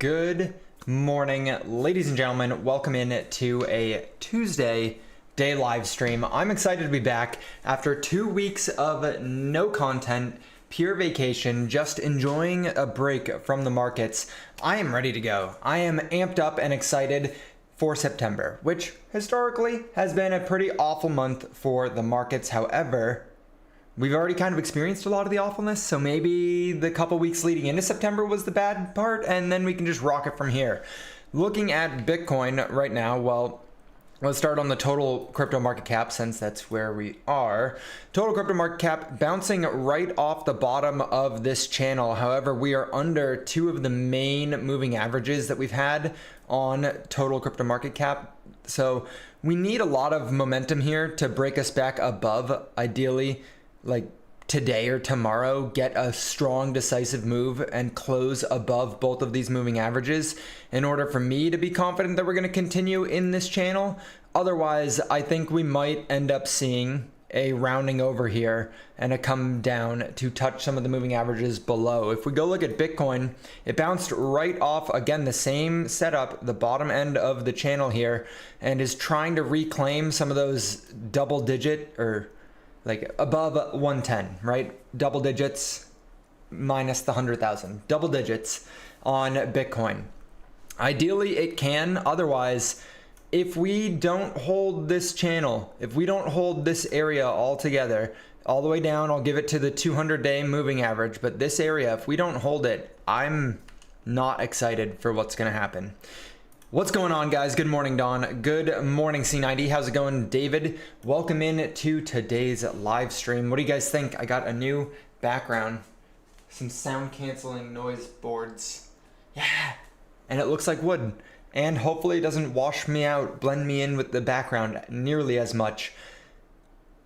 Good morning, ladies and gentlemen. Welcome in to a Tuesday day live stream. I'm excited to be back after 2 weeks of no content, pure vacation, just enjoying a break from the markets. I am ready to go. I am amped up and excited for September, which historically has been a pretty awful month for the markets. However, we've already kind of experienced a lot of the awfulness, so maybe the couple weeks leading into September was the bad part, and then we can just rock it from here. Looking at Bitcoin right now, well, let's start on the total crypto market cap since that's where we are. Total crypto market cap bouncing right off the bottom of this channel. However, we are under two of the main moving averages that we've had on total crypto market cap. So we need a lot of momentum here to break us back above, ideally, like today or tomorrow, get a strong decisive move and close above both of these moving averages in order for me to be confident that we're going to continue in this channel. Otherwise, I think we might end up seeing a rounding over here and a come down to touch some of the moving averages below. If we go look at Bitcoin, it bounced right off, again, the same setup, the bottom end of the channel here, and is trying to reclaim some of those double digit or like above 110, right? Double digits minus the 100,000, double digits on Bitcoin. Ideally it can, otherwise, if we don't hold this channel, if we don't hold this area all together, all the way down, I'll give it to the 200-day moving average, but this area, if we don't hold it, I'm not excited for what's gonna happen. What's going on, guys? Good morning, Dawn. Good morning, C90. How's it going, David? Welcome in to today's live stream. What do you guys think? I got a new background, some sound canceling noise boards. Yeah, and it looks like wood. And hopefully it doesn't wash me out, blend me in with the background nearly as much.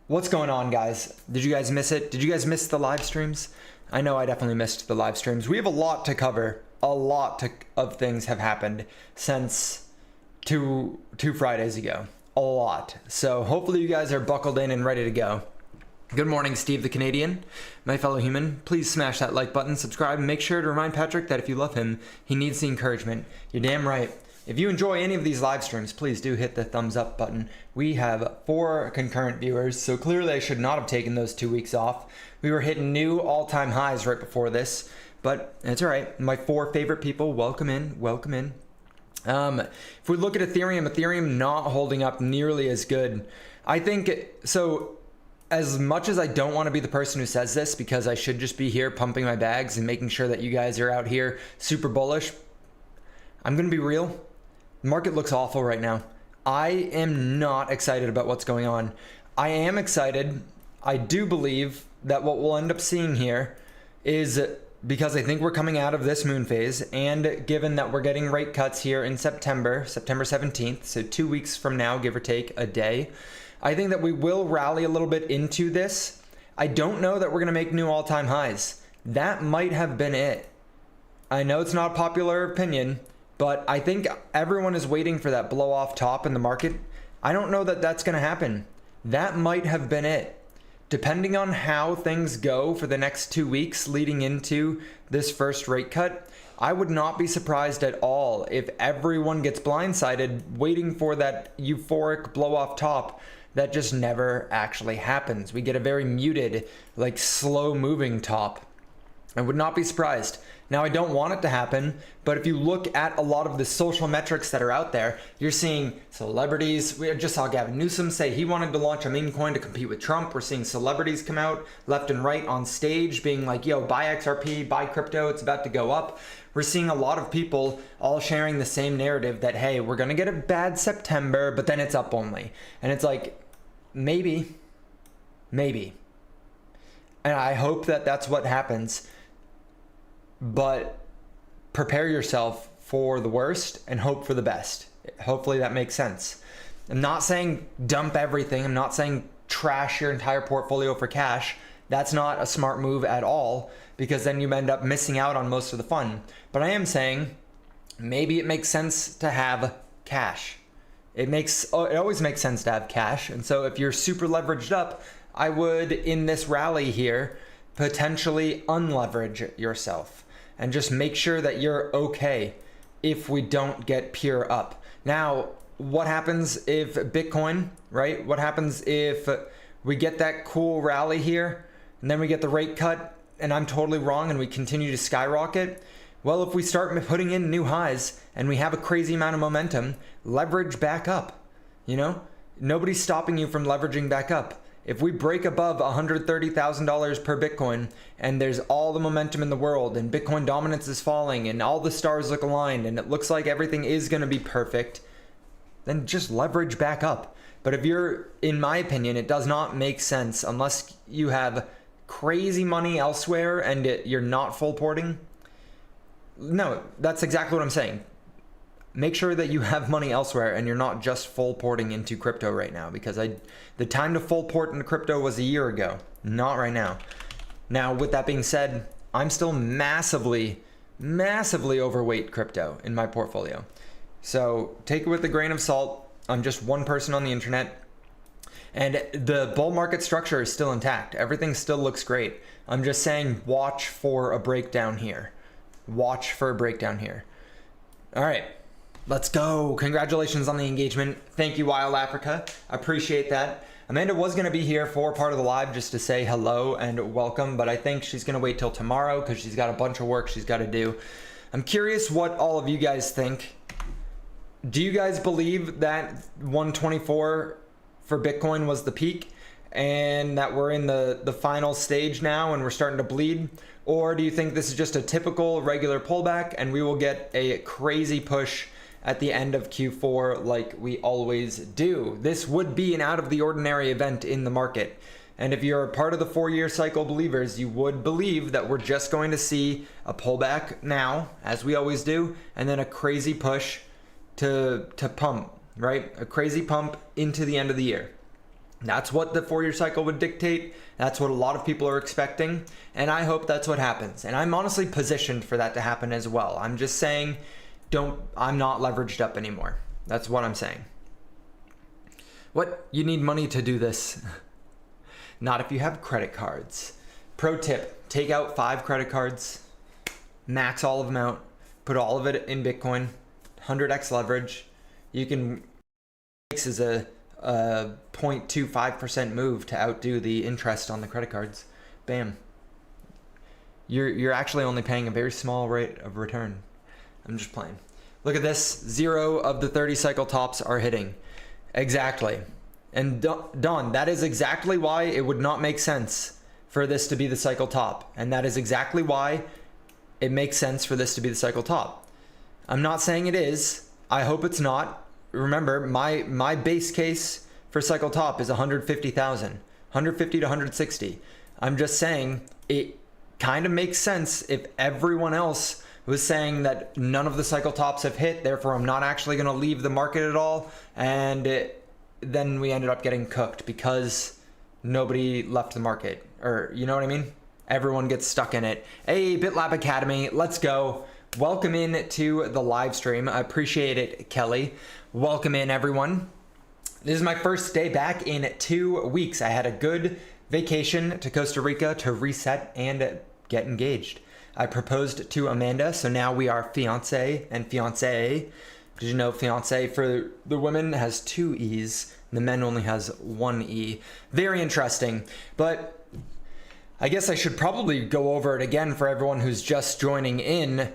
What's going on, guys? Did you guys miss it? Did you guys miss the live streams? I know I definitely missed the live streams. We have a lot to cover. A lot of things have happened since two Fridays ago. A lot. So hopefully you guys are buckled in and ready to go. Good morning, Steve the Canadian. My fellow human, please smash that like button, subscribe, and make sure to remind Patrick that if you love him, he needs the encouragement. You're damn right. If you enjoy any of these live streams, please do hit the thumbs up button. We have 4 concurrent viewers, so clearly I should not have taken those 2 weeks off. We were hitting new all-time highs right before this. But it's all right. My 4 favorite people, welcome in, welcome in. If we look at Ethereum not holding up nearly as good. I think, so as much as I don't want to be the person who says this, because I should just be here pumping my bags and making sure that you guys are out here super bullish, I'm going to be real. The market looks awful right now. I am not excited about what's going on. I am excited. I do believe that what we'll end up seeing here is, because I think we're coming out of this moon phase, and given that we're getting rate cuts here in September 17th, so 2 weeks from now, give or take a day, I think that we will rally a little bit into this. I don't know that we're going to make new all-time highs. That might have been it. I know it's not a popular opinion, but I think everyone is waiting for that blow off top in the market. I don't know that that's going to happen. That might have been it. Depending on how things go for the next 2 weeks leading into this first rate cut, I would not be surprised at all if everyone gets blindsided waiting for that euphoric blow off top that just never actually happens. We get a very muted, like slow moving top. I would not be surprised. Now, I don't want it to happen, but if you look at a lot of the social metrics that are out there, you're seeing celebrities. We just saw Gavin Newsom say he wanted to launch a meme coin to compete with Trump. We're seeing celebrities come out left and right on stage being like, yo, buy XRP, buy crypto, it's about to go up. We're seeing a lot of people all sharing the same narrative that, hey, we're going to get a bad September, but then it's up only. And it's like, maybe. And I hope that that's what happens. But prepare yourself for the worst and hope for the best. Hopefully that makes sense. I'm not saying dump everything. I'm not saying trash your entire portfolio for cash. That's not a smart move at all, because then you end up missing out on most of the fun. But I am saying maybe it makes sense to have cash. It always makes sense to have cash. And so if you're super leveraged up, I would, in this rally here, potentially unleverage yourself and just make sure that you're okay. if we don't get pure up. Now, what happens if Bitcoin, right? What happens if we get that cool rally here and then we get the rate cut and I'm totally wrong and we continue to skyrocket? Well, if we start putting in new highs and we have a crazy amount of momentum, leverage back up. You know, nobody's stopping you from leveraging back up. If we break above $130,000 per Bitcoin and there's all the momentum in the world and Bitcoin dominance is falling and all the stars look aligned and it looks like everything is going to be perfect, then just leverage back up. But if you're, in my opinion, it does not make sense unless you have crazy money elsewhere and you're not full porting. No, that's exactly what I'm saying. Make sure that you have money elsewhere and you're not just full porting into crypto right now, because the time to full port into crypto was a year ago, not right now. Now, with that being said, I'm still massively overweight crypto in my portfolio. So take it with a grain of salt. I'm just one person on the internet. And the bull market structure is still intact. Everything still looks great. I'm just saying, watch for a breakdown here. Watch for a breakdown here. All right, let's go. Congratulations on the engagement. Thank you, Wild Africa. I appreciate that. Amanda was going to be here for part of the live just to say hello and welcome, but I think she's going to wait till tomorrow because she's got a bunch of work she's got to do. I'm curious what all of you guys think. Do you guys believe that 124 for Bitcoin was the peak and that we're in the final stage now and we're starting to bleed? Or do you think this is just a typical regular pullback and we will get a crazy push at the end of Q4 like we always do? This would be an out of the ordinary event in the market. And if you're a part of the 4-year cycle believers, you would believe that we're just going to see a pullback now, as we always do, and then a crazy push to pump, right? A crazy pump into the end of the year. That's what the 4-year cycle would dictate. That's what a lot of people are expecting. And I hope that's what happens. And I'm honestly positioned for that to happen as well. I'm just saying, I'm not leveraged up anymore. That's what I'm saying. What? You need money to do this. Not if you have credit cards. Pro tip, take out 5 credit cards, max all of them out, put all of it in Bitcoin, 100x leverage. You can, this is a 0.25% move to outdo the interest on the credit cards. Bam. You're actually only paying a very small rate of return. I'm just playing. Look at this. 0 of the 30 cycle tops are hitting. Exactly. And Don, that is exactly why it would not make sense for this to be the cycle top. And that is exactly why it makes sense for this to be the cycle top. I'm not saying it is. I hope it's not. Remember, my base case for cycle top is 150,000, 150 to 160. I'm just saying it kind of makes sense if everyone else was saying that none of the cycle tops have hit, therefore I'm not actually going to leave the market at all. And then we ended up getting cooked because nobody left the market, or you know what I mean? Everyone gets stuck in it. Hey, BitLab Academy, let's go. Welcome in to the live stream. I appreciate it, Kelly. Welcome in, everyone. This is my first day back in 2 weeks. I had a good vacation to Costa Rica to reset and get engaged. I proposed to Amanda, so now we are fiance and fiancé. Did you know fiancé for the women has 2 E's, and the men only has 1 E. Very interesting, but I guess I should probably go over it again for everyone who's just joining in.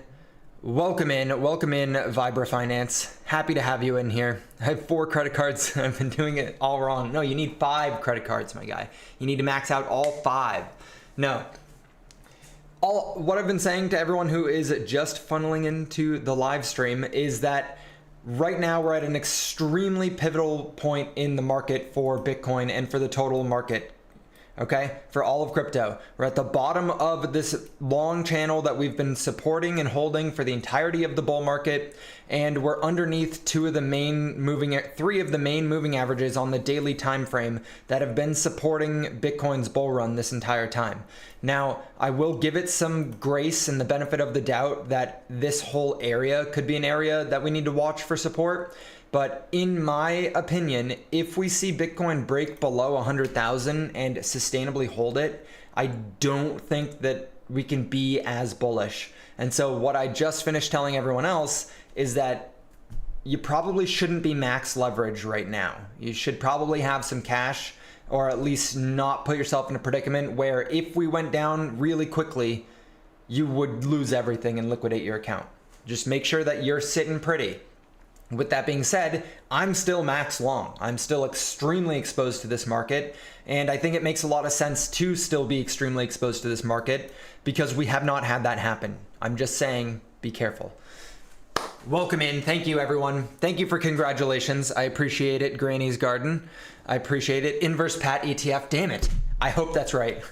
Welcome in, Vibra Finance. Happy to have you in here. I have 4 credit cards. I've been doing it all wrong. No, you need 5 credit cards, my guy. You need to max out all 5. No. What I've been saying to everyone who is just funneling into the live stream is that right now we're at an extremely pivotal point in the market for Bitcoin and for the total market. Okay, for all of crypto. We're at the bottom of this long channel that we've been supporting and holding for the entirety of the bull market, and we're underneath 3 of the main moving averages on the daily time frame that have been supporting Bitcoin's bull run this entire time. Now, I will give it some grace and the benefit of the doubt that this whole area could be an area that we need to watch for support. But in my opinion, if we see Bitcoin break below 100,000 and sustainably hold it, I don't think that we can be as bullish. And so what I just finished telling everyone else is that you probably shouldn't be max leverage right now. You should probably have some cash, or at least not put yourself in a predicament where if we went down really quickly, you would lose everything and liquidate your account. Just make sure that you're sitting pretty. With that being said, I'm still max long. I'm still extremely exposed to this market, and I think it makes a lot of sense to still be extremely exposed to this market because we have not had that happen. I'm just saying, be careful. Welcome in. Thank you, everyone. Thank you for congratulations. I appreciate it, Granny's Garden. I appreciate it. Inverse Pat ETF. Damn it. I hope that's right.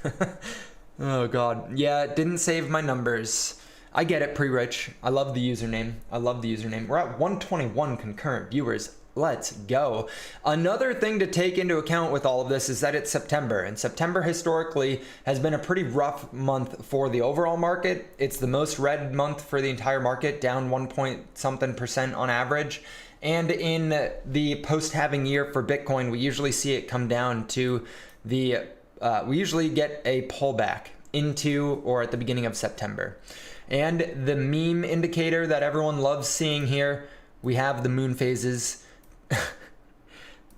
Oh, God. Yeah, it didn't save my numbers. I get it, Pre-Rich. I love the username. I love the username. We're at 121 concurrent viewers. Let's go. Another thing to take into account with all of this is that it's September, and September historically has been a pretty rough month for the overall market. It's the most red month for the entire market, down 1.something% on average. And in the post-halving year for Bitcoin, we usually see it come down to we usually get a pullback into or at the beginning of September. And the meme indicator that everyone loves seeing here, we have the moon phases.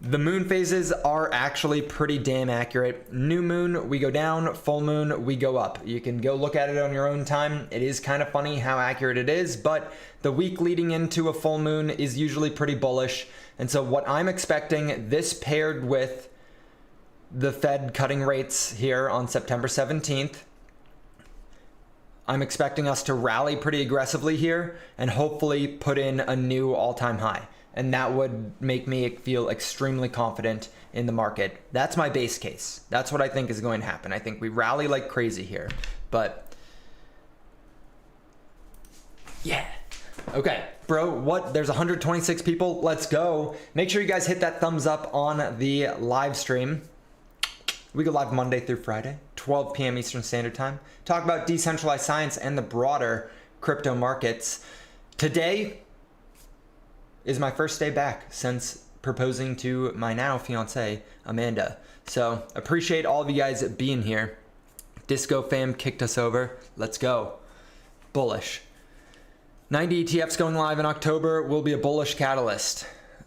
The moon phases are actually pretty damn accurate. New moon, we go down. Full moon, we go up. You can go look at it on your own time. It is kind of funny how accurate it is, but the week leading into a full moon is usually pretty bullish. And so what I'm expecting, this paired with the Fed cutting rates here on September 17th, I'm expecting us to rally pretty aggressively here and hopefully put in a new all-time high. And that would make me feel extremely confident in the market. That's my base case. That's what I think is going to happen. I think we rally like crazy here, but yeah. Okay, bro, what? There's 126 people. Let's go. Make sure you guys hit that thumbs up on the live stream. We go live Monday through Friday, 12 p.m. Eastern Standard Time. Talk about decentralized science and the broader crypto markets. Today is my first day back since proposing to my now fiance, Amanda. So appreciate all of you guys being here. Disco fam kicked us over. Let's go. Bullish. 90 ETFs going live in October will be a bullish catalyst.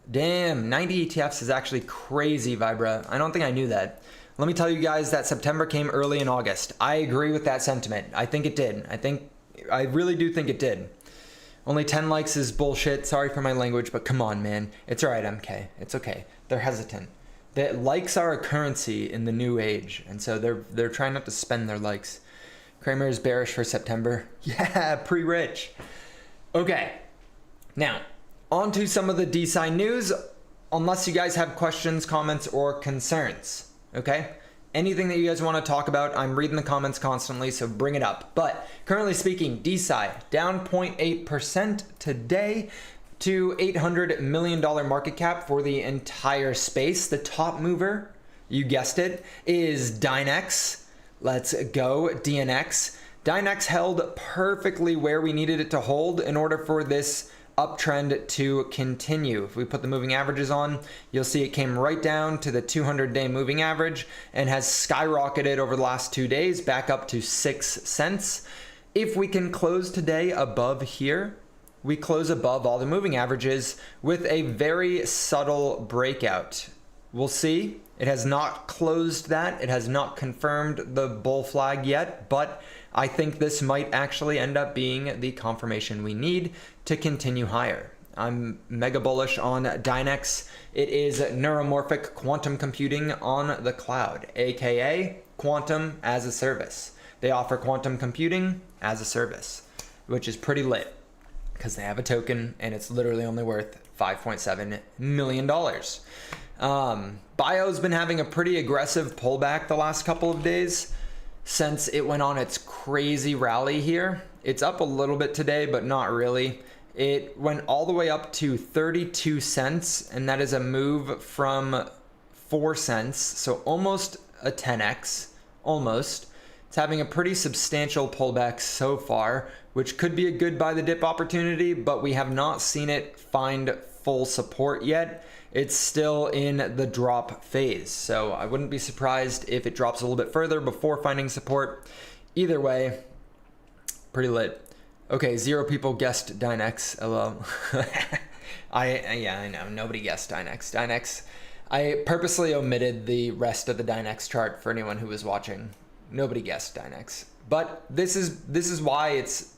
Damn, 90 ETFs is actually crazy, Vibra. I don't think I knew that. Let me tell you guys that September came early in August. I agree with that sentiment. I think it did. I really do think it did. Only 10 likes is bullshit. Sorry for my language, but come on, man. It's all right, MK. It's okay. They're hesitant. The likes are a currency in the new age, and so they're trying not to spend their likes. Kramer is bearish for September. Yeah, pre-rich. Okay. Now, on to some of the DeSci news, unless you guys have questions, comments, or concerns. Okay? Anything that you guys want to talk about, I'm reading the comments constantly, so bring it up. But currently speaking, DeSci down 0.8% today to $800 million market cap for the entire space. The top mover, you guessed it, is Dinex. Let's go, DNX. Dinex held perfectly where we needed it to hold in order for this uptrend to continue. If we put the moving averages on, you'll see it came right down to the 200-day moving average and has skyrocketed over the last 2 days back up to 6 cents. If we can close today above here, we close above all the moving averages with a very subtle breakout. We'll see. It has not closed that. It has not confirmed the bull flag yet, but I think this might actually end up being the confirmation we need to continue higher. I'm mega bullish on Dinex. It is neuromorphic quantum computing on the cloud, aka quantum as a service. They offer quantum computing as a service, which is pretty lit because they have a token and it's literally only worth $5.7 million. Bio's been having a pretty aggressive pullback the last couple of days since it went on its crazy rally here. It's up a little bit today, but not really. It went all the way up to 32 cents, and that is a move from 4 cents, so almost a 10x, almost. It's having a pretty substantial pullback so far, which could be a good buy the dip opportunity, but we have not seen it find full support yet. It's still in the drop phase, so I wouldn't be surprised if it drops a little bit further before finding support. Either way, pretty lit. Okay, 0 people guessed Dinex. Hello. I know. Nobody guessed Dinex. Dinex. I purposely omitted the rest of the Dinex chart for anyone who was watching. Nobody guessed Dinex. But this is why it's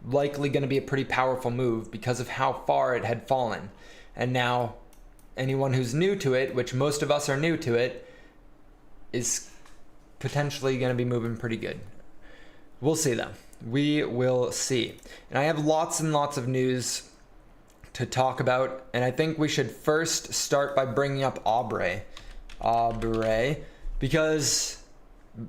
likely going to be a pretty powerful move, because of how far it had fallen. And now anyone who's new to it, which most of us are new to it, is potentially going to be moving pretty good. We'll see though. We will see. And I have lots and lots of news to talk about, and I think we should first start by bringing up Aubrey, because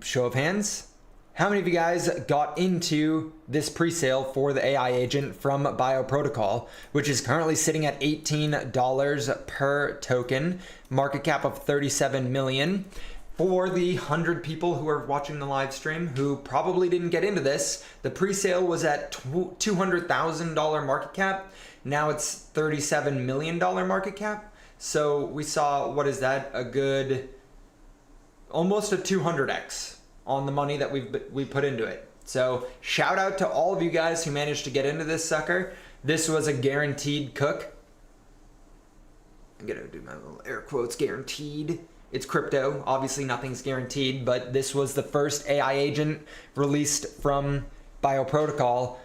show of hands, how many of you guys got into this pre-sale for the AI agent from Bio Protocol, which is currently sitting at $18 per token, market cap of 37 million. For the 100 people who are watching the live stream who probably didn't get into this, the pre-sale was at $200,000 market cap. Now it's $37 million market cap. So we saw, what is that? A good, almost a 200x on the money that we put into it. So shout out to all of you guys who managed to get into this sucker. This was a guaranteed cook. I'm gonna do my little air quotes, guaranteed. It's crypto, obviously nothing's guaranteed, but this was the first AI agent released from Bio Protocol,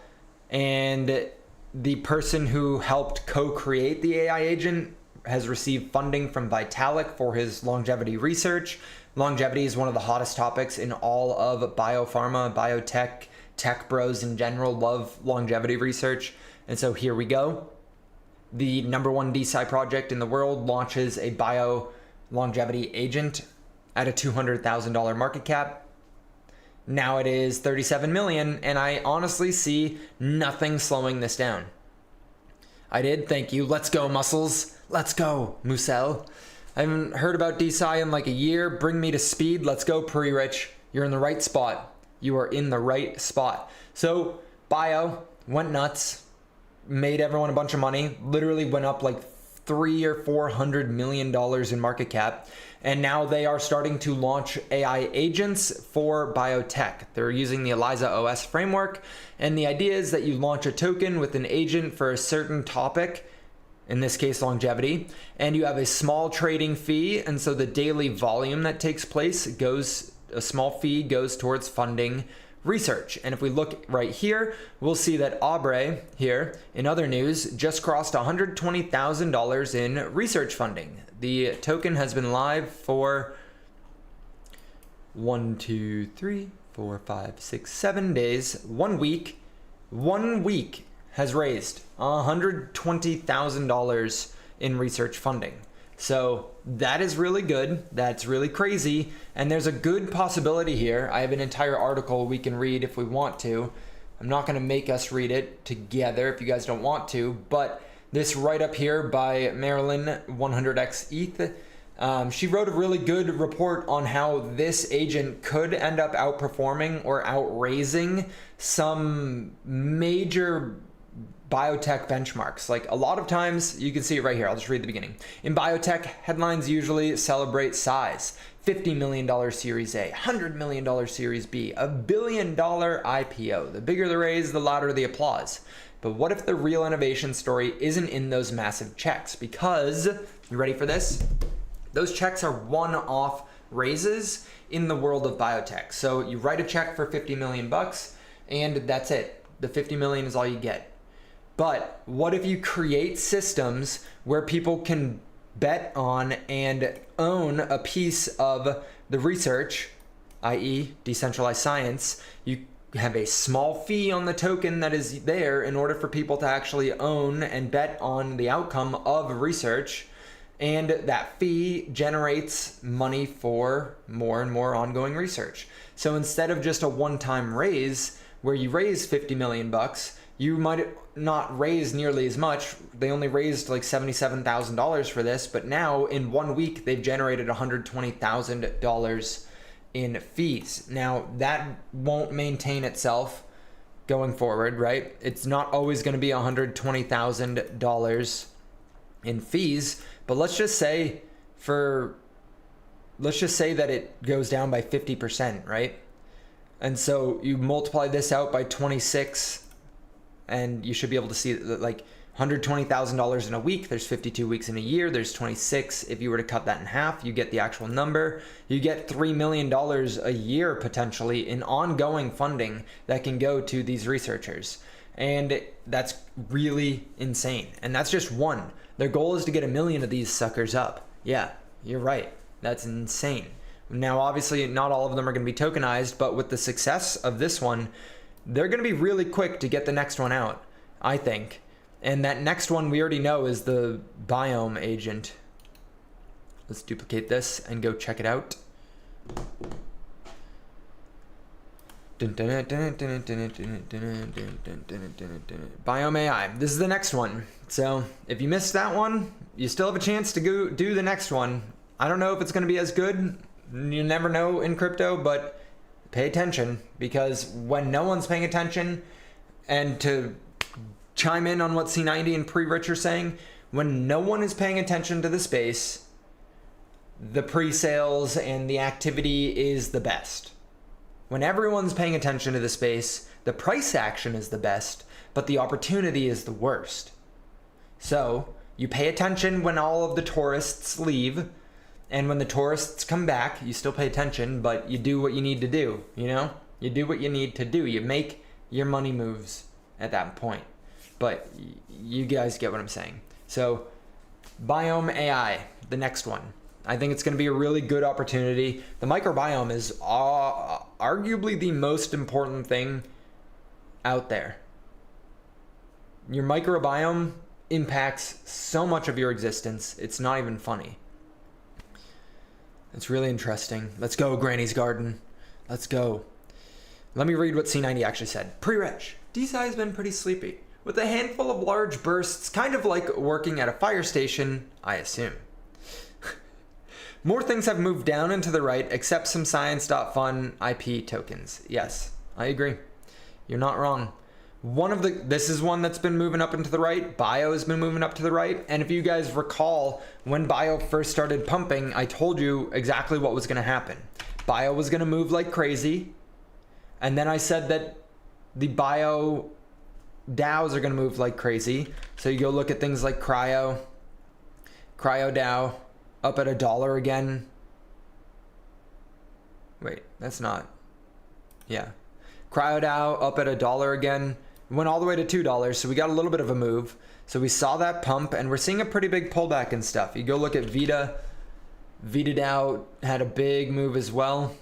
and the person who helped co-create the AI agent has received funding from Vitalik for his longevity research. Longevity is one of the hottest topics in all of biopharma, biotech, tech bros in general love longevity research. And so here we go. The #1 DeSci project in the world launches a bio longevity agent at a $200,000 market cap. Now it is 37 million, and I honestly see nothing slowing this down. I did, thank you. Let's go, muscles. Let's go, Musel. I haven't heard about DeSci in like a year. Bring me to speed. Let's go, Pre-Rich. You're in the right spot. You are in the right spot. So Bio went nuts, made everyone a bunch of money, literally went up like $300 or $400 million in market cap, and now they are starting to launch AI agents for biotech. They're using the ELIZA OS framework, and the idea is that you launch a token with an agent for a certain topic, in this case longevity, and you have a small trading fee, and so the daily volume that takes place goes, a small fee goes towards funding research. And if we look right here, we'll see that Aubrey here, in other news, just crossed $120,000 in research funding. The token has been live for 1, 2, 3, 4, 5, 6, 7 days. 1 week. 1 week has raised $120,000 in research funding. So that is really good. That's really crazy. And there's a good possibility here. I have an entire article we can read if we want to. I'm not going to make us read it together if you guys don't want to, but this write-up here by Marilyn 100x ETH, she wrote a really good report on how this agent could end up outperforming or outraising some major biotech benchmarks. Like a lot of times, you can see it right here. I'll just read the beginning. In biotech, headlines usually celebrate size. $50 million Series A, $100 million Series B, $1 billion IPO. The bigger the raise, the louder the applause. But what if the real innovation story isn't in those massive checks? Because, you ready for this? Those checks are one-off raises in the world of biotech. So you write a check for 50 million bucks and that's it. The 50 million is all you get. But what if you create systems where people can bet on and own a piece of the research, i.e. decentralized science? You have a small fee on the token that is there in order for people to actually own and bet on the outcome of research. And that fee generates money for more and more ongoing research. So instead of just a one-time raise where you raise 50 million bucks, you might not raise nearly as much. They only raised like $77,000 for this, but now in 1 week, they've generated $120,000 in fees. Now that won't maintain itself going forward, right? It's not always gonna be $120,000 in fees, but let's just say that it goes down by 50%, right? And so you multiply this out by 26 and you should be able to see that like $120,000 in a week. There's 52 weeks in a year. There's 26. If you were to cut that in half, you get the actual number. You get $3 million a year potentially in ongoing funding that can go to these researchers. And that's really insane. And that's just one. Their goal is to get 1 million of these suckers up. Yeah, you're right. That's insane. Now, obviously, not all of them are going to be tokenized, but with the success of this one, they're going to be really quick to get the next one out, I think. And that next one we already know is the Biome agent. Let's duplicate this and go check it out. Biome AI. This is the next one. So if you missed that one, you still have a chance to go do the next one. I don't know if it's going to be as good. You never know in crypto, but pay attention, because when no one's paying attention, and to chime in on what C90 and Pre-Rich are saying, when no one is paying attention to the space, the pre-sales and the activity is the best. When everyone's paying attention to the space, the price action is the best, but the opportunity is the worst. So you pay attention when all of the tourists leave, and when the tourists come back, you still pay attention, but you do what you need to do, you know? You do what you need to do. You make your money moves at that point. But you guys get what I'm saying. So Biome AI, the next one. I think it's going to be a really good opportunity. The microbiome is arguably the most important thing out there. Your microbiome impacts so much of your existence. It's not even funny. It's really interesting. Let's go, Granny's Garden. Let's go. Let me read what C90 actually said. Pre-Rich, DeSci has been pretty sleepy, with a handful of large bursts, kind of like working at a fire station, I assume. More things have moved down and to the right, except some science.fun IP tokens. Yes, I agree. You're not wrong. This is one that's been moving up and to the right. Bio has been moving up to the right. And if you guys recall, when Bio first started pumping, I told you exactly what was going to happen. Bio was going to move like crazy. And then I said that the Bio DAOs are going to move like crazy. So you go look at things like Cryo DAO up at $1 again. Wait, that's not. Yeah. Cryo DAO up at $1 again. Went all the way to $2, so we got a little bit of a move. So we saw that pump, and we're seeing a pretty big pullback and stuff. You go look at Vita. Vita DAO had a big move as well.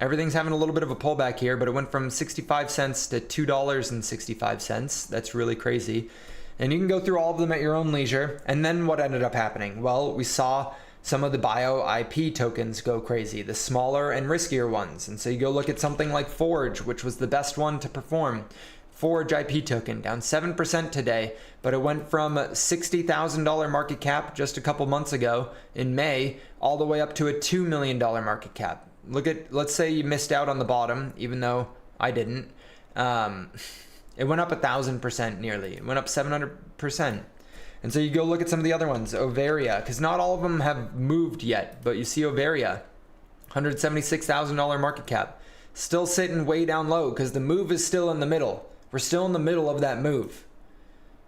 Everything's having a little bit of a pullback here, but it went from 65 cents to $2.65. That's really crazy. And you can go through all of them at your own leisure. And then what ended up happening? Well, we saw some of the Bio IP tokens go crazy, the smaller and riskier ones. And so you go look at something like Forge, which was the best one to perform. Forge IP token down 7% today, but it went from $60,000 market cap just a couple months ago in May, all the way up to a $2 million market cap. Let's say you missed out on the bottom, even though I didn't. It went up 1,000% nearly. It went up 700%. And so you go look at some of the other ones, Ovaria, because not all of them have moved yet, but you see Ovaria, $176,000 market cap, still sitting way down low because the move is still in the middle. We're still in the middle of that move.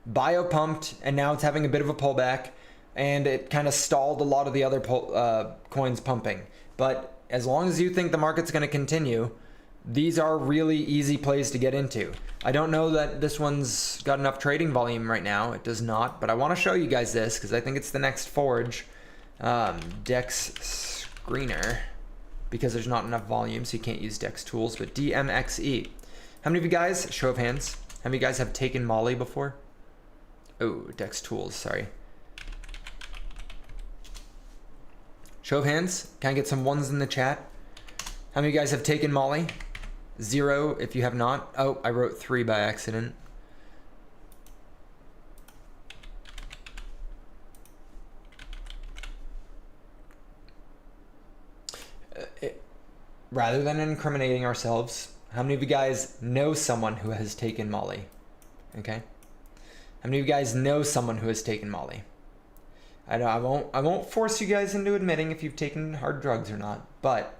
Bio pumped, and now it's having a bit of a pullback, and it kind of stalled a lot of the other coins pumping. But as long as you think the market's going to continue, these are really easy plays to get into. I don't know that this one's got enough trading volume right now. It does not, but I want to show you guys this because I think it's the next Forge. Dex Screener, because there's not enough volume, so you can't use Dex tools, but DMXE. How many of you guys, show of hands, how many of you guys have taken Molly before? Oh, Dex tools, sorry. Show of hands, can I get some ones in the chat? How many of you guys have taken Molly? 0 if you have not. Oh, I wrote 3 by accident. Rather than incriminating ourselves, how many of you guys know someone who has taken Molly? Okay. How many of you guys know someone who has taken Molly? I won't force you guys into admitting if you've taken hard drugs or not, but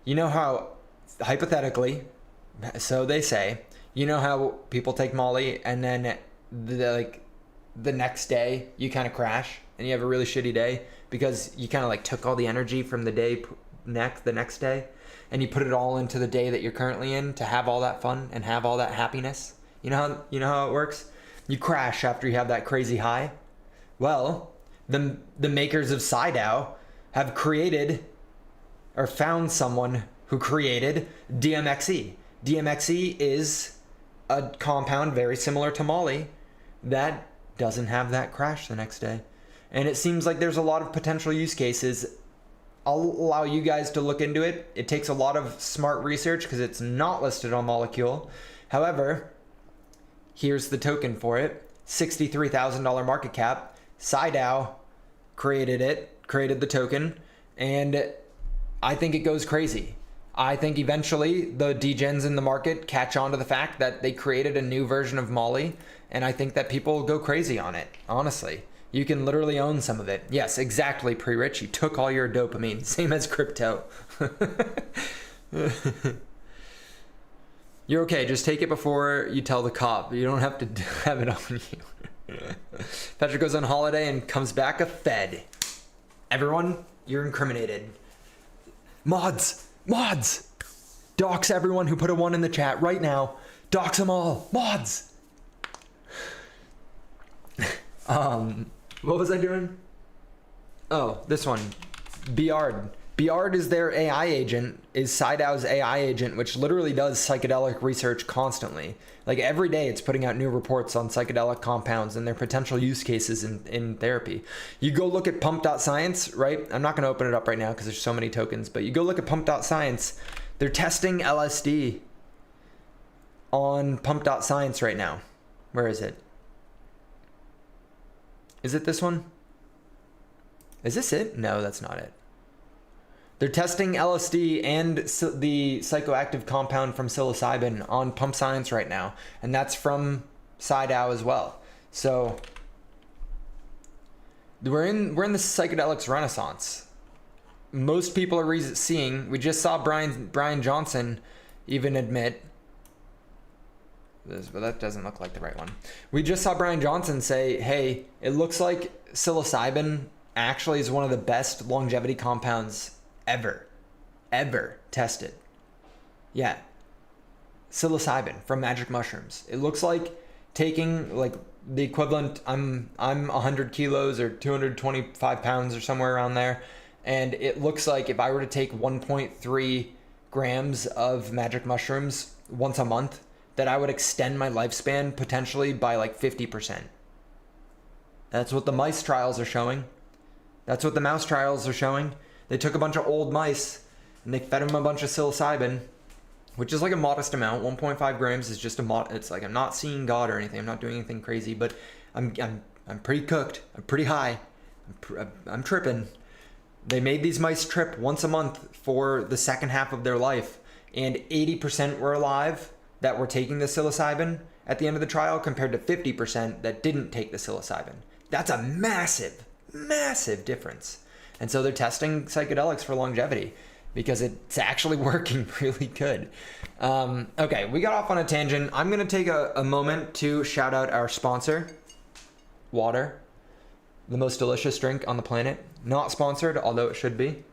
you know how hypothetically, so they say, you know how people take Molly and then the next day you kind of crash and you have a really shitty day because you kind of like took all the energy from the next day and you put it all into the day that you're currently in to have all that fun and have all that happiness. You know how it works? You crash after you have that crazy high. Well, the makers of AxonDAO have created or found someone who created DMXE. DMXE is a compound very similar to Molly that doesn't have that crash the next day. And it seems like there's a lot of potential use cases. I'll allow you guys to look into it. It takes a lot of smart research because it's not listed on Molecule. However, here's the token for it. $63,000 market cap. AxonDAO created the token, and I think it goes crazy. I think eventually the degens in the market catch on to the fact that they created a new version of Molly, and I think that people go crazy on it, honestly. You can literally own some of it. Yes, exactly, Pre-Rich. You took all your dopamine. Same as crypto. You're okay. Just take it before you tell the cop. You don't have to have it on you. Patrick goes on holiday and comes back a Fed. Everyone, you're incriminated. Mods! Dox everyone who put a 1 in the chat right now. Dox them all. Mods! What was I doing? Oh, this one. Biard. Biard is their AI agent, is AxonDAO's AI agent, which literally does psychedelic research constantly. Like every day it's putting out new reports on psychedelic compounds and their potential use cases in therapy. You go look at pump.science, right? I'm not going to open it up right now because there's so many tokens, but you go look at pump.science. They're testing LSD on pump.science right now. Where is it? Is it this one? Is this it? No, that's not it. They're testing LSD and the psychoactive compound from psilocybin on Pump Science right now, and that's from AxonDAO as well. So we're in the psychedelics renaissance. Most people are seeing. We just saw Brian Johnson even admit this, but that doesn't look like the right one. We just saw Brian Johnson say, "Hey, it looks like psilocybin actually is one of the best longevity compounds ever tested." Yeah. Psilocybin from magic mushrooms. It looks like taking like the equivalent, I'm 100 kilos or 225 pounds or somewhere around there. And it looks like if I were to take 1.3 grams of magic mushrooms once a month, that I would extend my lifespan potentially by like 50%. That's what the mice trials are showing. That's what the mouse trials are showing. They took a bunch of old mice and they fed them a bunch of psilocybin, which is like a modest amount. 1.5 grams is just it's like, I'm not seeing God or anything. I'm not doing anything crazy, but I'm pretty cooked. I'm pretty high. I'm tripping. They made these mice trip once a month for the second half of their life, and 80% were alive that were taking the psilocybin at the end of the trial compared to 50% that didn't take the psilocybin. That's a massive difference. And so they're testing psychedelics for longevity because it's actually working really good. Okay, we got off on a tangent. I'm going to take a moment to shout out our sponsor, water, the most delicious drink on the planet. Not sponsored, although it should be.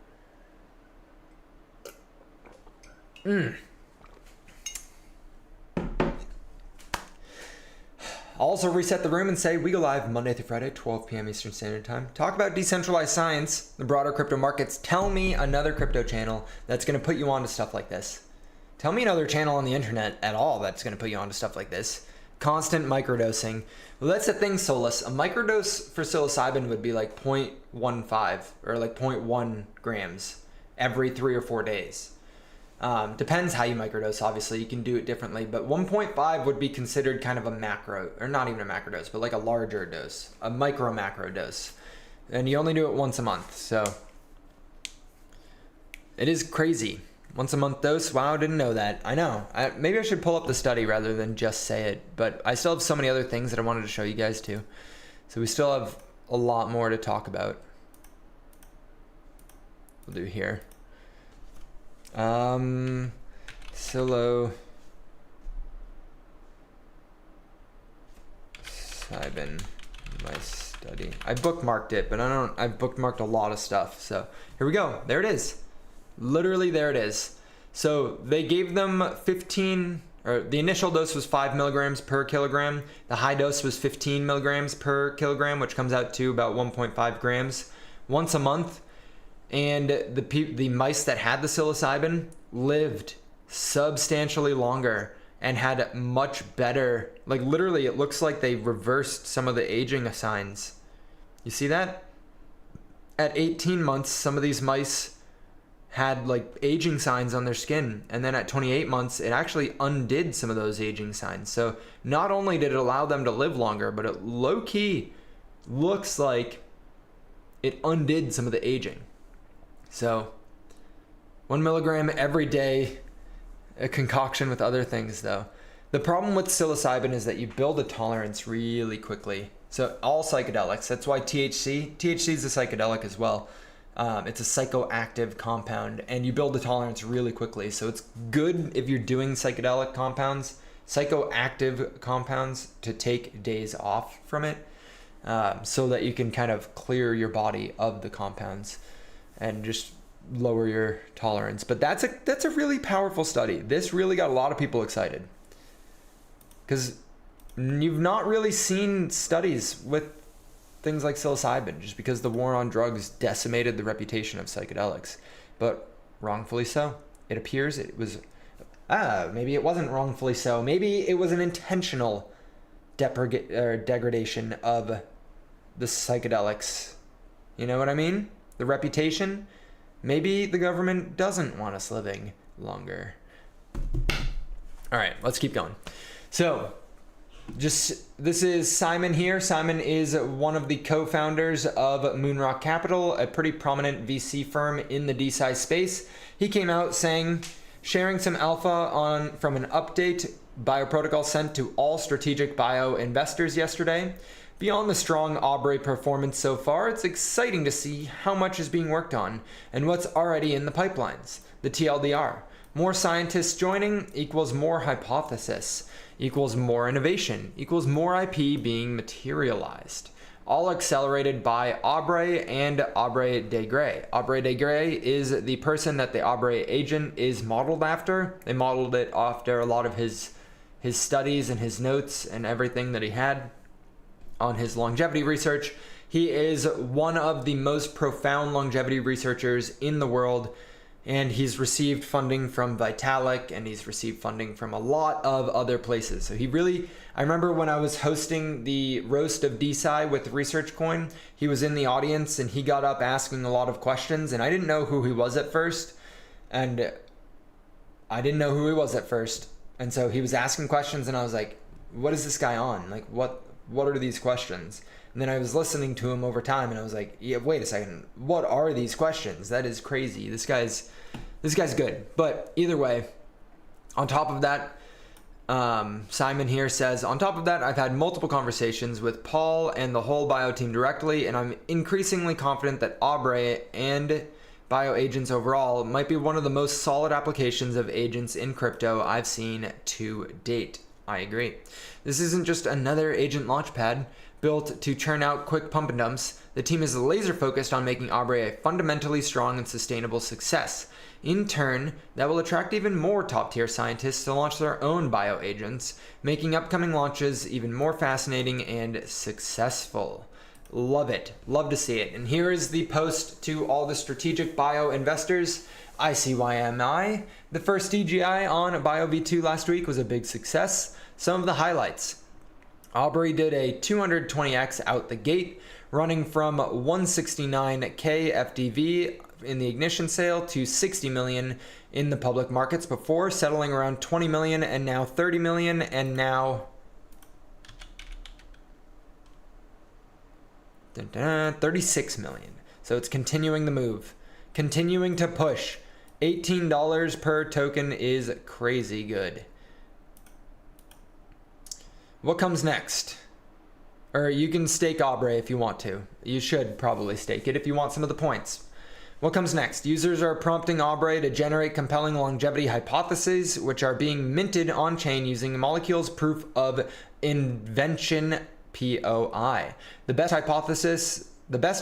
I'll also reset the room and say we go live Monday through Friday, 12 p.m. Eastern Standard Time. Talk about decentralized science, the broader crypto markets. Tell me another crypto channel that's going to put you on to stuff like this. Tell me another channel on the internet at all that's going to put you on to stuff like this. Constant microdosing. Well, that's the thing, Solus. A microdose for psilocybin would be like 0.15 or like 0.1 grams every 3 or 4 days. Depends how you microdose, obviously. You can do it differently, but 1.5 would be considered kind of a macro, or not even a macro dose, but like a larger dose, a micro macro dose. And you only do it once a month, so it is crazy. Once a month dose? Wow, didn't know that. I know. Maybe I should pull up the study rather than just say it, but I still have so many other things that I wanted to show you guys too. So we still have a lot more to talk about. We'll do here. Psilocybin mice study. I bookmarked it, but I've bookmarked a lot of stuff. So here we go. There it is. Literally, there it is. So they gave them 15, or the initial dose was 5 milligrams per kilogram. The high dose was 15 milligrams per kilogram, which comes out to about 1.5 grams once a month. And the mice that had the psilocybin lived substantially longer and had much better, like literally it looks like they reversed some of the aging signs. You see that? At 18 months, some of these mice had like aging signs on their skin, and then at 28 months it actually undid some of those aging signs. So not only did it allow them to live longer, but it low-key looks like it undid some of the aging. So 1 milligram every day, a concoction with other things though. The problem with psilocybin is that you build a tolerance really quickly. So all psychedelics, that's why THC is a psychedelic as well. It's a psychoactive compound, and you build the tolerance really quickly. So it's good if you're doing psychedelic compounds, psychoactive compounds, to take days off from it, so that you can kind of clear your body of the compounds and just lower your tolerance. But that's a really powerful study. This really got a lot of people excited, because you've not really seen studies with things like psilocybin, just because the war on drugs decimated the reputation of psychedelics, but wrongfully so. It appears it was, maybe it wasn't wrongfully so. Maybe it was an intentional degradation of the psychedelics. You know what I mean? The reputation. Maybe the government doesn't want us living longer. All right, let's keep going. So, this is Simon here. Simon is one of the co-founders of Moonrock Capital, a pretty prominent VC firm in the DeSci space. He came out sharing some alpha from an update Bio Protocol sent to all strategic bio investors yesterday. Beyond the strong Aubrey performance so far, it's exciting to see how much is being worked on and what's already in the pipelines. The TLDR. More scientists joining equals more hypothesis, equals more innovation, equals more IP being materialized. All accelerated by Aubrey and Aubrey de Grey. Aubrey de Grey is the person that the Aubrey agent is modeled after. They modeled it after a lot of his studies and his notes and everything that he had on his longevity research. He is one of the most profound longevity researchers in the world, and he's received funding from Vitalik, and he's received funding from a lot of other places. So I remember when I was hosting the roast of DeSci with ResearchCoin, he was in the audience and he got up asking a lot of questions, and I didn't know who he was at first. And so he was asking questions, and I was like, what is this guy on? Like, what are these questions? And then I was listening to him over time, and I was like, yeah, wait a second. What are these questions? That is crazy. This guy's good. But either way, on top of that, Simon here says, on top of that, I've had multiple conversations with Paul and the whole bio team directly, and I'm increasingly confident that Aubrey and bio agents overall might be one of the most solid applications of agents in crypto I've seen to date. I agree. This isn't just another agent launchpad built to churn out quick pump and dumps. The team is laser focused on making Aubrey a fundamentally strong and sustainable success. In turn, that will attract even more top-tier scientists to launch their own bio agents, making upcoming launches even more fascinating and successful. Love it. Love to see it. And here is the post to all the strategic bio investors. ICYMI. The first DGI on BioV2 last week was a big success. Some of the highlights. Aubrey did a 220x out the gate, running from 169k FDV in the ignition sale to 60 million in the public markets before, settling around 20 million and now 30 million and now 36 million. So it's continuing the move, continuing to push. $18 per token is crazy good. What comes next? Or you can stake Aubrey if you want to. You should probably stake it if you want some of the points. What comes next? Users are prompting Aubrey to generate compelling longevity hypotheses, which are being minted on-chain using Molecule's proof of invention POI. The best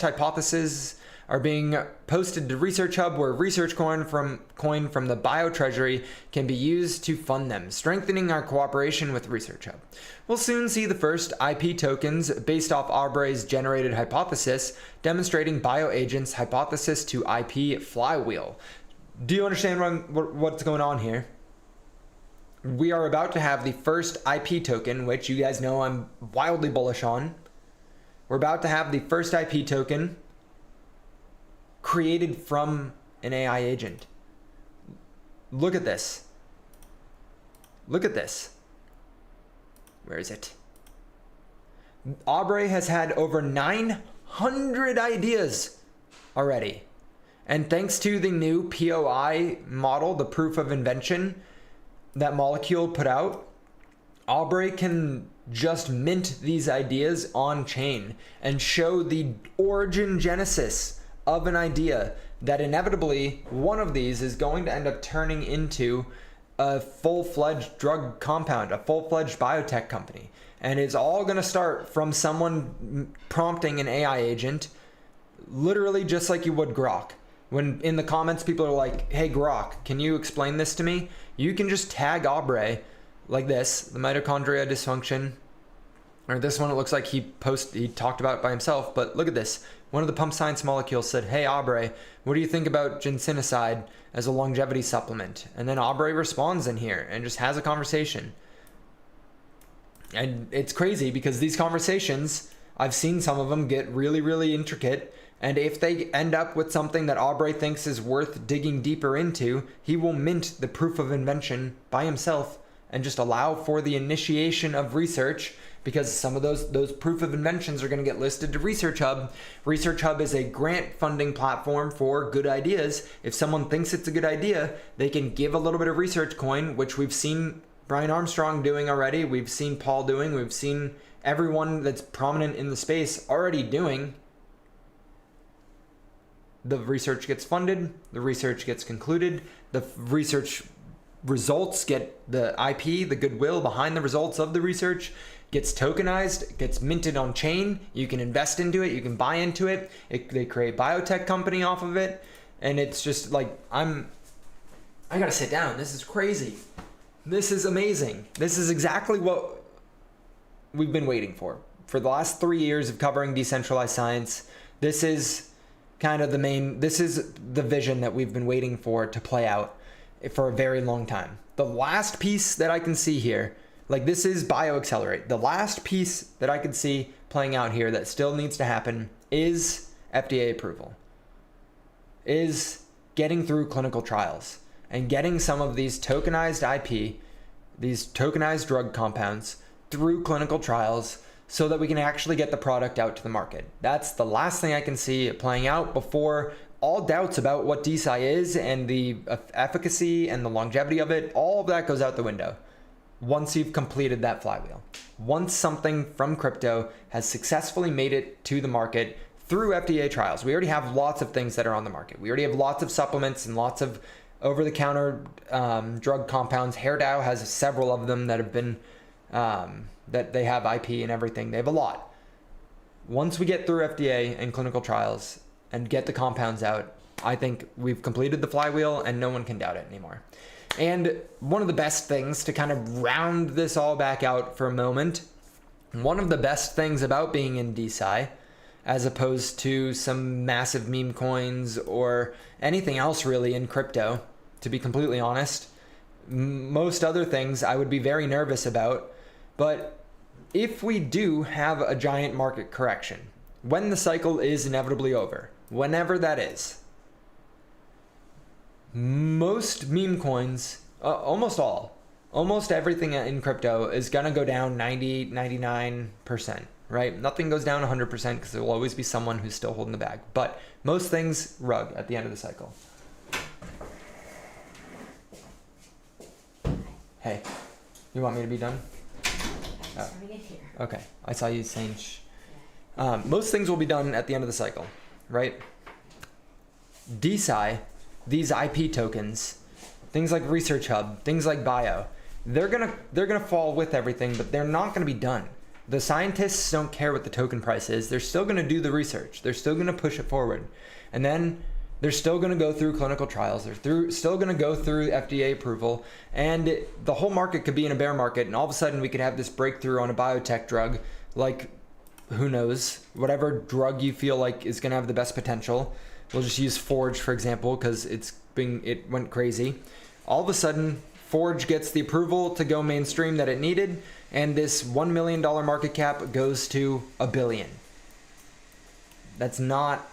hypotheses are being posted to Research Hub, where research coin from the Bio Treasury can be used to fund them, strengthening our cooperation with Research Hub. We'll soon see the first IP tokens based off Aubrey's generated hypothesis, demonstrating BioAgent's hypothesis to IP flywheel. Do you understand what's going on here? We are about to have the first IP token, which you guys know I'm wildly bullish on. We're about to have the first IP token created from an AI agent. Look at this. Look at this. Where is it? Aubrey has had over 900 ideas already. And thanks to the new POI model, the proof of invention that Molecule put out, Aubrey can just mint these ideas on chain and show the origin genesis of an idea that inevitably one of these is going to end up turning into a full-fledged drug compound, a full-fledged biotech company. And it's all going to start from someone prompting an AI agent, literally just like you would Grok. When in the comments people are like, hey Grok, can you explain this to me? You can just tag Aubrey like this, the mitochondria dysfunction. Or this one, it looks like he talked about it by himself, but look at this. One of the pump science molecules said, hey Aubrey, what do you think about ginsenoside as a longevity supplement? And then Aubrey responds in here and just has a conversation. And it's crazy because these conversations, I've seen some of them get really, really intricate. And if they end up with something that Aubrey thinks is worth digging deeper into, he will mint the proof of invention by himself and just allow for the initiation of research, because some of those proof of inventions are going to get listed to Research Hub. Research Hub is a grant funding platform for good ideas. If someone thinks it's a good idea, they can give a little bit of research coin, which we've seen Brian Armstrong doing already. We've seen Paul doing. We've seen everyone that's prominent in the space already doing. The research gets funded. The research gets concluded. The research results get the IP, the goodwill behind the results of the research, gets tokenized, gets minted on chain. You can invest into it, you can buy into it. They create biotech company off of it. And it's just like, I gotta sit down. This is crazy. This is amazing. This is exactly what we've been waiting for. For the last 3 years of covering decentralized science, this is kind of this is the vision that we've been waiting for to play out for a very long time. The last piece that I can see here, like this is BioAccelerate. The last piece that I can see playing out here that still needs to happen is FDA approval, is getting through clinical trials and getting some of these tokenized IP, these tokenized drug compounds through clinical trials so that we can actually get the product out to the market. That's the last thing I can see playing out before all doubts about what DeSci is and the efficacy and the longevity of it, all of that goes out the window. Once you've completed that flywheel, once something from crypto has successfully made it to the market through FDA trials. We already have lots of things that are on the market. We already have lots of supplements and lots of over-the-counter drug compounds. AxonDAO has several of them that have been, that they have IP and everything. They have a lot. Once we get through FDA and clinical trials and get the compounds out, I think we've completed the flywheel and no one can doubt it anymore. And one of the best things to kind of round this all back out for a moment, one of the best things about being in DeSci, as opposed to some massive meme coins or anything else really in crypto, to be completely honest, most other things I would be very nervous about. But if we do have a giant market correction, when the cycle is inevitably over, whenever that is, most meme coins, almost everything in crypto is going to go down 90, 99%, right? Nothing goes down 100% because there will always be someone who's still holding the bag. But most things rug at the end of the cycle. Hey, you want me to be done? Oh. Okay, I saw you saying shh. Most things will be done at the end of the cycle, right? DeSci, these IP tokens, things like Research Hub, things like Bio, they're gonna fall with everything, but they're not gonna be done. The scientists don't care what the token price is. They're still gonna do the research. They're still gonna push it forward. And then they're still gonna go through clinical trials. They're still gonna go through FDA approval. And the whole market could be in a bear market, and all of a sudden we could have this breakthrough on a biotech drug, like, who knows, whatever drug you feel like is gonna have the best potential. We'll just use Forge, for example, because it went crazy. All of a sudden, Forge gets the approval to go mainstream that it needed, and this $1 million market cap goes to $1 billion. That's not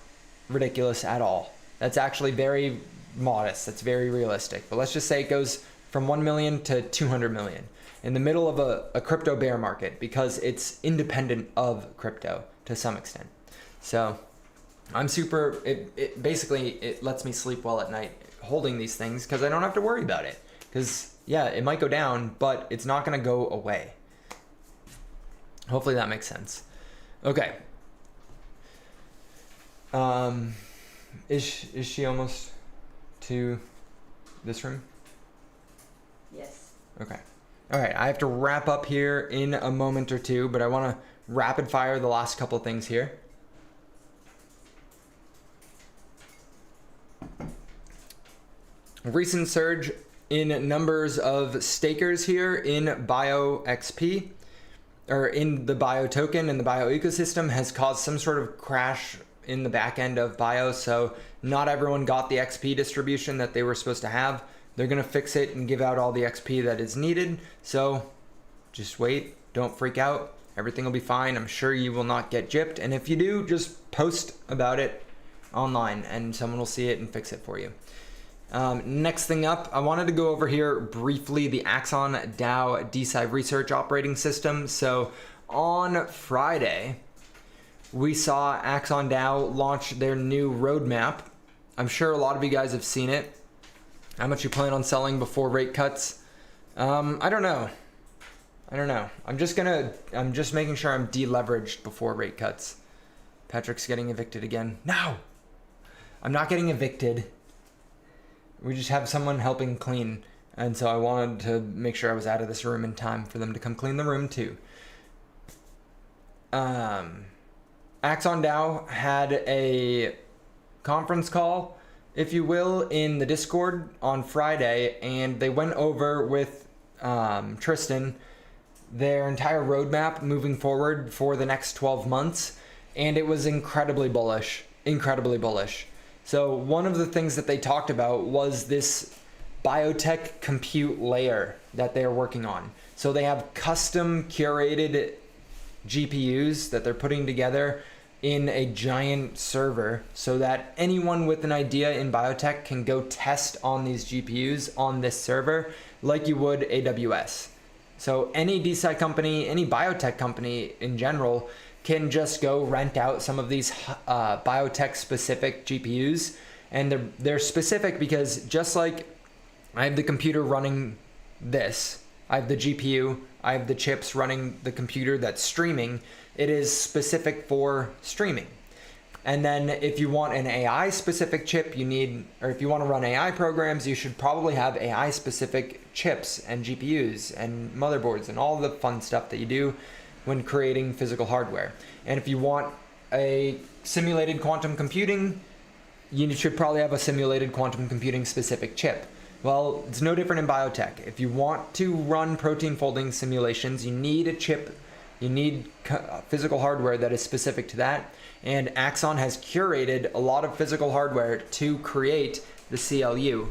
ridiculous at all. That's actually very modest. That's very realistic. But let's just say it goes from 1 million to 200 million in the middle of a crypto bear market, because it's independent of crypto to some extent. So I'm super, it basically lets me sleep well at night holding these things, because I don't have to worry about it. Because yeah, it might go down, but it's not going to go away. Hopefully that makes sense. Okay. Is she almost to this room? Yes. Okay. All right. I have to wrap up here in a moment or two, but I want to rapid fire the last couple things here. Recent surge in numbers of stakers here in Bio XP, or in the Bio token and the Bio ecosystem, has caused some sort of crash in the back end of Bio. So not everyone got the XP distribution that they were supposed to have. They're going to fix it and give out all the XP that is needed. So just wait. Don't freak out. Everything will be fine. I'm sure you will not get gypped. And if you do, just post about it online and someone will see it and fix it for you. Next thing up, I wanted to go over here briefly the AxonDAO DeSci research operating system. So on Friday, we saw AxonDAO launch their new roadmap. I'm sure a lot of you guys have seen it. How much you plan on selling before rate cuts? I don't know. I'm just making sure I'm deleveraged before rate cuts. Patrick's getting evicted again. No, I'm not getting evicted. We just have someone helping clean. And so I wanted to make sure I was out of this room in time for them to come clean the room too. AxonDAO had a conference call, if you will, in the Discord on Friday, and they went over with Tristan their entire roadmap moving forward for the next 12 months, and it was incredibly bullish. So one of the things that they talked about was this biotech compute layer that they're working on. So they have custom curated GPUs that they're putting together in a giant server so that anyone with an idea in biotech can go test on these GPUs on this server like you would AWS. So any DeSci company, any biotech company in general, can just go rent out some of these biotech specific GPUs. And they're specific because just like I have the computer running this, I have the GPU, I have the chips running the computer that's streaming, it is specific for streaming. And then if you want an AI specific chip, or if you want to run AI programs, you should probably have AI specific chips and GPUs and motherboards and all the fun stuff that you do when creating physical hardware. And if you want a simulated quantum computing, you should probably have a simulated quantum computing specific chip. Well, it's no different in biotech. If you want to run protein folding simulations, you need a chip, you need physical hardware that is specific to that. And Axon has curated a lot of physical hardware to create the CLU,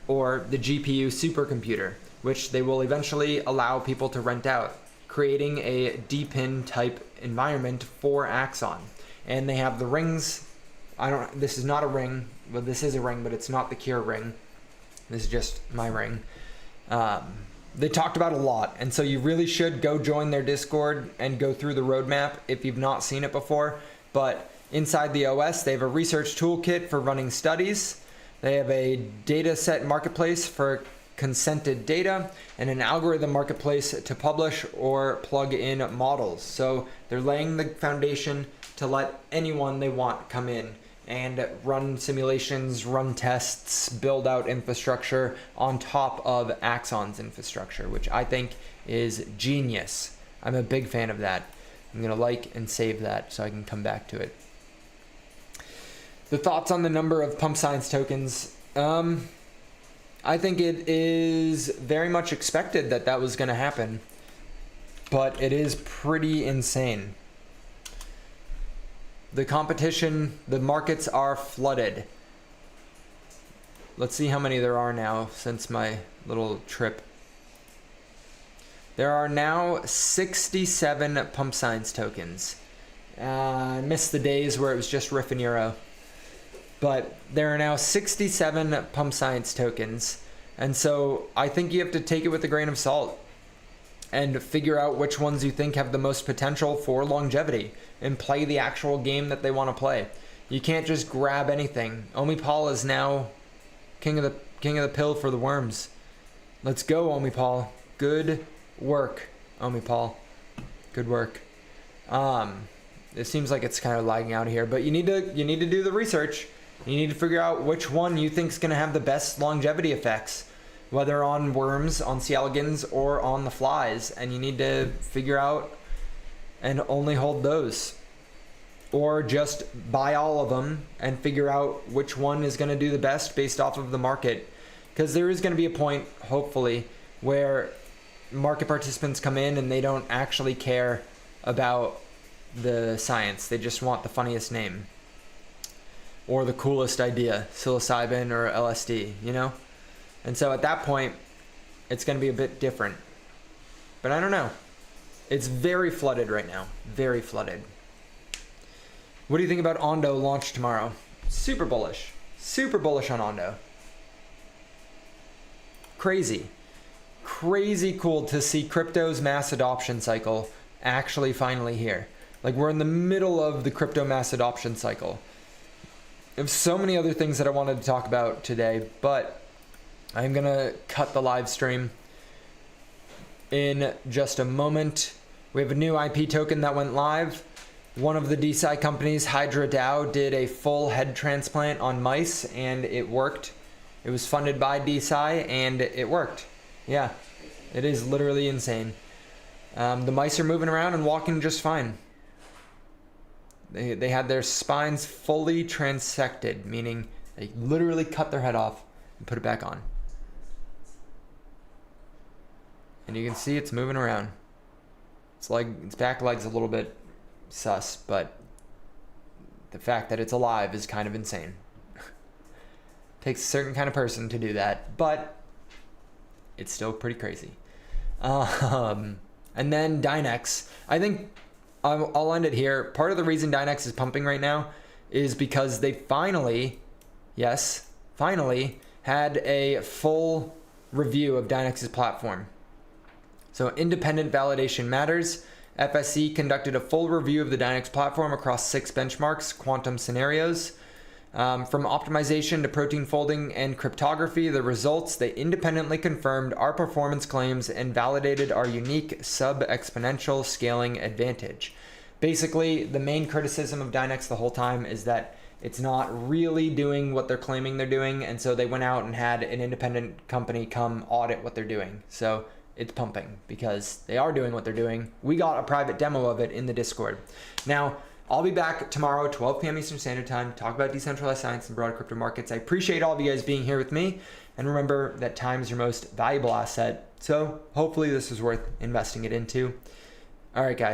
or the GPU supercomputer, which they will eventually allow people to rent out, creating a DPIN type environment for Axon. And they have the rings. This is not a ring, but this is a ring, but it's not the Cure ring. This is just my ring. They talked about a lot, and so you really should go join their Discord and go through the roadmap if you've not seen it before. But inside the OS, they have a research toolkit for running studies. They have a data set marketplace for consented data, and an algorithm marketplace to publish or plug in models. So they're laying the foundation to let anyone they want come in and run simulations, run tests, build out infrastructure on top of Axon's infrastructure, which I think is genius. I'm a big fan of that. I'm going to like and save that so I can come back to it. The thoughts on the number of pump science tokens. I think it is very much expected that that was going to happen, but it is pretty insane. The competition, the markets are flooded. Let's see how many there are now since my little trip. There are now 67 pump science tokens. I missed the days where it was just Riff and Euro. But there are now 67 pump science tokens. And so I think you have to take it with a grain of salt and figure out which ones you think have the most potential for longevity and play the actual game that they want to play. You can't just grab anything. Omipal is now king of the pill for the worms. Let's go, Omipal. Good work, Omipal. Good work. It seems like it's kind of lagging out here, but you need to do the research. You need to figure out which one you think is going to have the best longevity effects, whether on worms, on C. elegans, or on the flies. And you need to figure out and only hold those. Or just buy all of them and figure out which one is going to do the best based off of the market. Because there is going to be a point, hopefully, where market participants come in and they don't actually care about the science. They just want the funniest name or the coolest idea, psilocybin or LSD, you know? And so at that point, it's going to be a bit different. But I don't know. It's very flooded right now. Very flooded. What do you think about AxonDAO launch tomorrow? Super bullish. Super bullish on AxonDAO. Crazy. Crazy cool to see crypto's mass adoption cycle actually finally here. Like, we're in the middle of the crypto mass adoption cycle. There's so many other things that I wanted to talk about today, but I'm gonna cut the live stream in just a moment. We have a new IP token that went live. One of the DeSci companies, HydraDAO, did a full head transplant on mice, and it worked. It was funded by DeSci, and it worked. Yeah, it is literally insane. The mice are moving around and walking just fine. They had their spines fully transected, meaning they literally cut their head off and put it back on. And you can see it's moving around. It's like its back leg's a little bit sus, but the fact that it's alive is kind of insane. Takes a certain kind of person to do that, but it's still pretty crazy. And then Dinex. I think I'll end it here. Part of the reason Dinex is pumping right now is because they finally, yes, finally had a full review of Dinex's platform. So independent validation matters. FSC conducted a full review of the Dinex platform across 6 benchmarks, quantum scenarios. From optimization to protein folding and cryptography, the results, they independently confirmed our performance claims and validated our unique sub-exponential scaling advantage. Basically, the main criticism of Dinex the whole time is that it's not really doing what they're claiming they're doing, and so they went out and had an independent company come audit what they're doing. So it's pumping because they are doing what they're doing. We got a private demo of it in the Discord. Now, I'll be back tomorrow, 12 p.m. Eastern Standard Time, talk about decentralized science and broad crypto markets. I appreciate all of you guys being here with me. And remember that time is your most valuable asset. So hopefully this is worth investing it into. All right, guys.